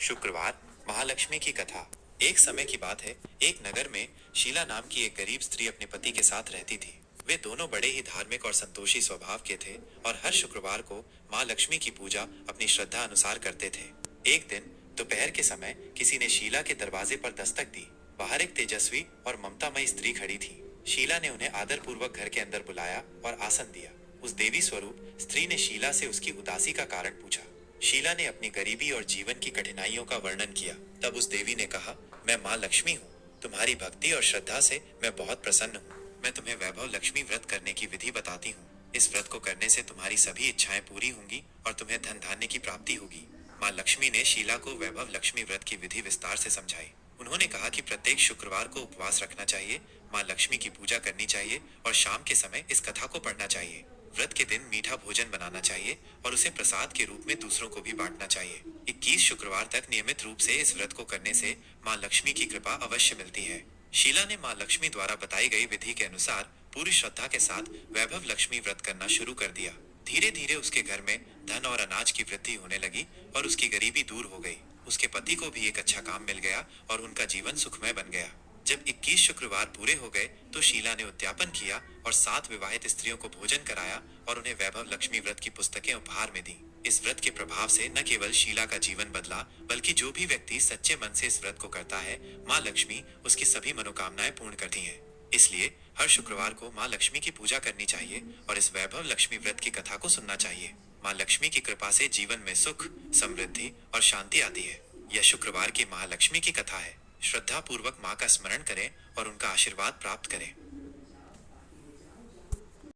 शुक्रवार, महालक्ष्मी की कथा। एक समय की बात है, एक नगर में शीला नाम की एक गरीब स्त्री अपने पति के साथ रहती थी। वे दोनों बड़े ही धार्मिक और संतोषी स्वभाव के थे और हर शुक्रवार को माँ लक्ष्मी की पूजा अपनी श्रद्धा अनुसार करते थे। एक दिन दोपहर के समय किसी ने शीला के दरवाजे पर दस्तक दी। बाहर एक तेजस्वी और ममतामयी स्त्री खड़ी थी। शीला ने उन्हें आदरपूर्वक घर के अंदर बुलाया और आसन दिया। उस देवी स्वरूप स्त्री ने शीला से उसकी उदासी का कारण पूछा। शीला ने अपनी गरीबी और जीवन की कठिनाइयों का वर्णन किया। तब उस देवी ने कहा, मैं माँ लक्ष्मी हूँ। तुम्हारी भक्ति और श्रद्धा से मैं बहुत प्रसन्न हूँ। मैं तुम्हें वैभव लक्ष्मी व्रत करने की विधि बताती हूँ। इस व्रत को करने से तुम्हारी सभी इच्छाएं पूरी होंगी और तुम्हें धन धान्य की प्राप्ति होगी। माँ लक्ष्मी ने शीला को वैभव लक्ष्मी व्रत की विधि विस्तार से समझाई। उन्होंने कहा कि प्रत्येक शुक्रवार को उपवास रखना चाहिए, माँ लक्ष्मी की पूजा करनी चाहिए और शाम के समय इस कथा को पढ़ना चाहिए। व्रत के दिन मीठा भोजन बनाना चाहिए और उसे प्रसाद के रूप में दूसरों को भी बांटना चाहिए। 21 शुक्रवार तक नियमित रूप से इस व्रत को करने से माँ लक्ष्मी की कृपा अवश्य मिलती है। शीला ने माँ लक्ष्मी द्वारा बताई गई विधि के अनुसार पूरी श्रद्धा के साथ वैभव लक्ष्मी व्रत करना शुरू कर दिया। धीरे धीरे उसके घर में धन और अनाज की वृद्धि होने लगी और उसकी गरीबी दूर हो गई। उसके पति को भी एक अच्छा काम मिल गया और उनका जीवन सुखमय बन गया। जब 21 शुक्रवार पूरे हो गए तो शीला ने उद्यापन किया और 7 विवाहित स्त्रियों को भोजन कराया और उन्हें वैभव लक्ष्मी व्रत की पुस्तकें उपहार में दी। इस व्रत के प्रभाव से न केवल शीला का जीवन बदला, बल्कि जो भी व्यक्ति सच्चे मन से इस व्रत को करता है, माँ लक्ष्मी उसकी सभी मनोकामनाएं पूर्ण करती हैं। इसलिए हर शुक्रवार को माँ लक्ष्मी की पूजा करनी चाहिए और इस वैभव लक्ष्मी व्रत की कथा को सुनना चाहिए। माँ लक्ष्मी की कृपा से जीवन में सुख, समृद्धि और शांति आती है। यह शुक्रवार की महालक्ष्मी की कथा है। श्रद्धा पूर्वक माँ का स्मरण करें और उनका आशीर्वाद प्राप्त करें।